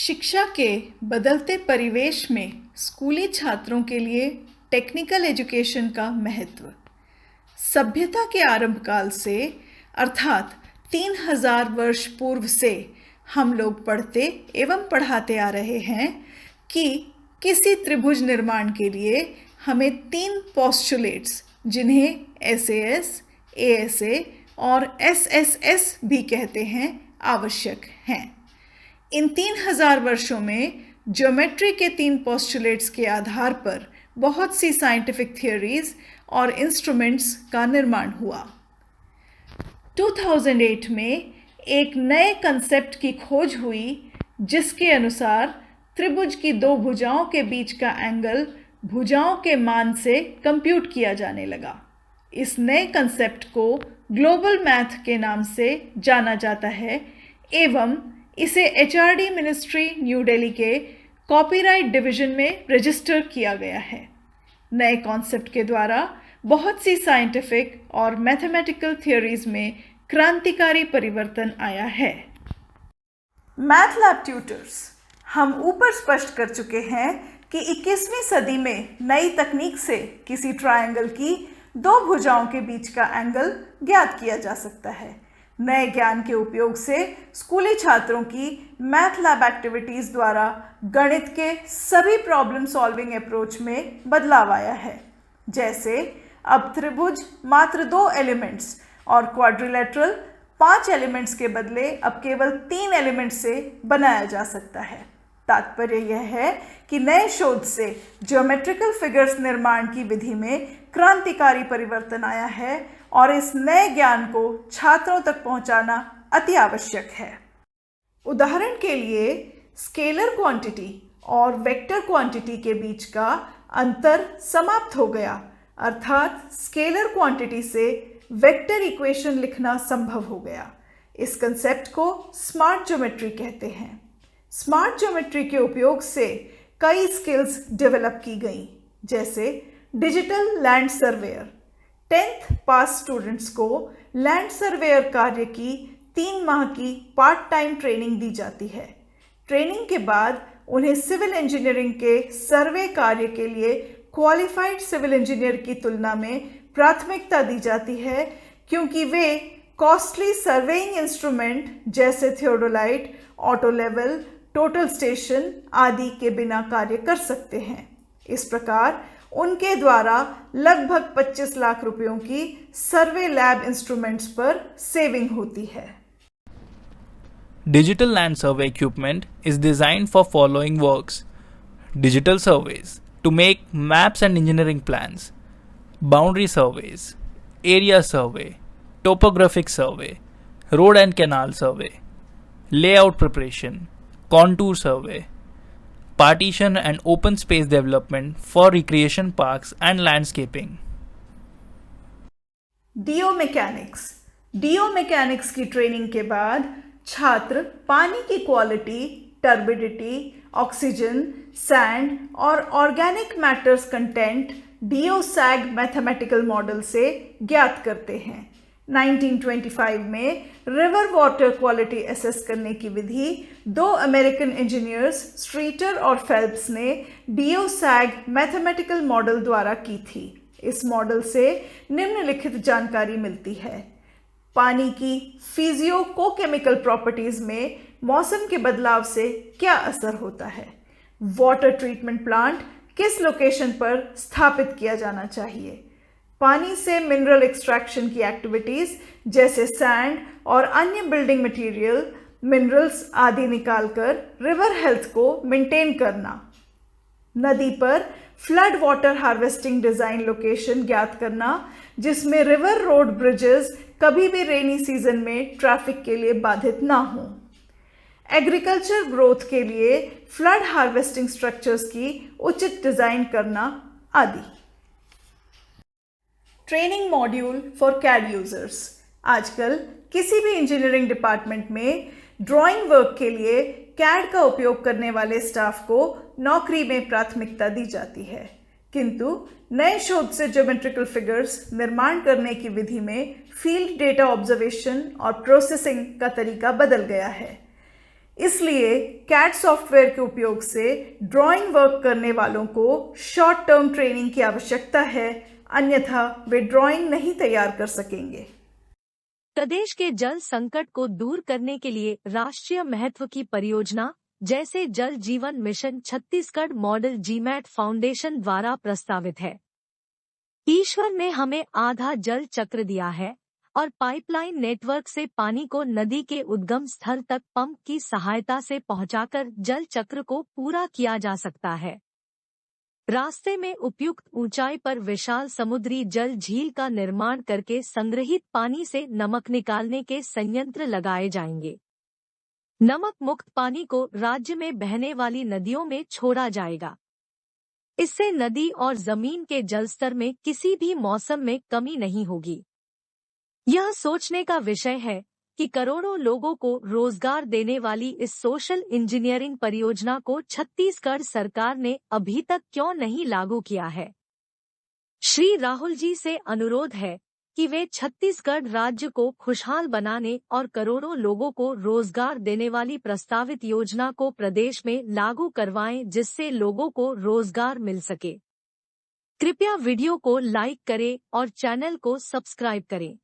शिक्षा के बदलते परिवेश में स्कूली छात्रों के लिए टेक्निकल एजुकेशन का महत्व। सभ्यता के आरंभ काल से अर्थात 3000 वर्ष पूर्व से हम लोग पढ़ते एवं पढ़ाते आ रहे हैं कि किसी त्रिभुज निर्माण के लिए हमें 3 पोस्टुलेट्स, जिन्हें SAS, ASA और SSS भी कहते हैं, आवश्यक हैं। इन 3000 वर्षों में ज्योमेट्री के 3 पोस्टुलेट्स के आधार पर बहुत सी साइंटिफिक थियोरीज और इंस्ट्रूमेंट्स का निर्माण हुआ। 2008 में एक नए कंसेप्ट की खोज हुई जिसके अनुसार त्रिभुज की 2 भुजाओं के बीच का एंगल भुजाओं के मान से कंप्यूट किया जाने लगा। इस नए कंसेप्ट को ग्लोबल मैथ के नाम से जाना जाता है एवं इसे HRD मिनिस्ट्री न्यू दिल्ली के कॉपीराइट डिवीजन में रजिस्टर किया गया है। नए कॉन्सेप्ट के द्वारा बहुत सी साइंटिफिक और मैथमेटिकल थियोरीज में क्रांतिकारी परिवर्तन आया है। मैथ लैब ट्यूटर्स, हम ऊपर स्पष्ट कर चुके हैं कि 21वीं सदी में नई तकनीक से किसी ट्रायंगल की 2 भुजाओं के बीच का एंगल ज्ञात किया जा सकता है। नए ज्ञान के उपयोग से स्कूली छात्रों की मैथ लैब एक्टिविटीज़ द्वारा गणित के सभी प्रॉब्लम सॉल्विंग अप्रोच में बदलाव आया है। जैसे अब त्रिभुज मात्र 2 एलिमेंट्स और क्वाड्रिलेटरल 5 एलिमेंट्स के बदले अब केवल 3 एलिमेंट्स से बनाया जा सकता है। तात्पर्य यह है कि नए शोध से ज्योमेट्रिकल फिगर्स निर्माण की विधि में क्रांतिकारी परिवर्तन आया है और इस नए ज्ञान को छात्रों तक पहुंचाना अति आवश्यक है। उदाहरण के लिए स्केलर क्वांटिटी और वेक्टर क्वांटिटी के बीच का अंतर समाप्त हो गया, अर्थात स्केलर क्वांटिटी से वेक्टर इक्वेशन लिखना संभव हो गया। इस कंसेप्ट को स्मार्ट ज्योमेट्री कहते हैं। स्मार्ट ज्योमेट्री के उपयोग से कई स्किल्स डेवलप की गई, जैसे डिजिटल लैंड सर्वेयर। 10th पास स्टूडेंट्स को लैंड सर्वेयर कार्य की 3 माह की पार्ट टाइम ट्रेनिंग दी जाती है। ट्रेनिंग के बाद उन्हें सिविल इंजीनियरिंग के सर्वे कार्य के लिए क्वालिफाइड सिविल इंजीनियर की तुलना में प्राथमिकता दी जाती है, क्योंकि वे कॉस्टली सर्वेइंग इंस्ट्रूमेंट जैसे theodolite, auto level, total station आदि के बिना कार्य कर सकते हैं। इस प्रकार उनके द्वारा लगभग 25 लाख रुपयों की सर्वे लैब इंस्ट्रूमेंट्स पर सेविंग होती है। Digital land survey equipment is designed for following works: digital surveys to make maps and engineering plans, boundary surveys, area survey, topographic survey, road and canal survey, layout preparation, contour survey, partition and open space development for recreation parks and landscaping. DO mechanics की training के बाद छात्र पानी की quality, turbidity, oxygen, sand और organic matters content DOSAG mathematical model से ज्ञात करते हैं। 1925 में रिवर वाटर क्वालिटी असेस करने की विधि 2 अमेरिकन इंजीनियर्स स्ट्रीटर और फेल्प्स ने DOSAG मैथमेटिकल मॉडल द्वारा की थी। इस मॉडल से निम्नलिखित जानकारी मिलती है: पानी की फिजियो-कोकेमिकल प्रॉपर्टीज में मौसम के बदलाव से क्या असर होता है, वाटर ट्रीटमेंट प्लांट किस लोकेशन पर स्थापित किया जाना चाहिए, पानी से मिनरल एक्सट्रैक्शन की एक्टिविटीज़ जैसे सैंड और अन्य बिल्डिंग मटेरियल, मिनरल्स आदि निकालकर रिवर हेल्थ को मेंटेन करना, नदी पर flood water harvesting design location ज्ञात करना जिसमें रिवर रोड ब्रिजेस कभी भी रेनी सीजन में ट्रैफिक के लिए बाधित ना हों, एग्रीकल्चर ग्रोथ के लिए फ्लड हार्वेस्टिंग स्ट्रक्चर्स की उचित डिज़ाइन करना आदि। Training module for CAD users. आजकल किसी भी इंजीनियरिंग डिपार्टमेंट में ड्राइंग वर्क के लिए CAD का उपयोग करने वाले स्टाफ को नौकरी में प्राथमिकता दी जाती है, किंतु नए शोध से ज्योमेट्रिकल फिगर्स निर्माण करने की विधि में फील्ड डेटा ऑब्जर्वेशन और प्रोसेसिंग का तरीका बदल गया है। इसलिए कैड सॉफ्टवेयर के उपयोग से ड्राइंग वर्क करने वालों को शॉर्ट टर्म ट्रेनिंग की आवश्यकता है, अन्यथा वे ड्राइंग नहीं तैयार कर सकेंगे। प्रदेश के जल संकट को दूर करने के लिए राष्ट्रीय महत्व की परियोजना जैसे जल जीवन mission Chhattisgarh model GMAT foundation द्वारा प्रस्तावित है। ईश्वर ने हमें आधा जल चक्र दिया है और पाइपलाइन नेटवर्क से पानी को नदी के उद्गम स्थल तक पंप की सहायता से पहुंचाकर जल चक्र को पूरा किया जा सकता है। रास्ते में उपयुक्त ऊंचाई पर विशाल समुद्री जल झील का निर्माण करके संग्रहित पानी से नमक निकालने के संयंत्र लगाए जाएंगे। नमक मुक्त पानी को राज्य में बहने वाली नदियों में छोड़ा जाएगा। इससे नदी और जमीन के जलस्तर में किसी भी मौसम में कमी नहीं होगी। यह सोचने का विषय है कि करोड़ों लोगों को रोजगार देने वाली इस सोशल इंजीनियरिंग परियोजना को छत्तीसगढ़ सरकार ने अभी तक क्यों नहीं लागू किया है। श्री राहुल जी से अनुरोध है कि वे छत्तीसगढ़ राज्य को खुशहाल बनाने और करोड़ों लोगों को रोजगार देने वाली प्रस्तावित योजना को प्रदेश में लागू करवाएं, जिससे लोगों को रोजगार मिल सके। कृपया वीडियो को लाइक करें और चैनल को सब्सक्राइब करें।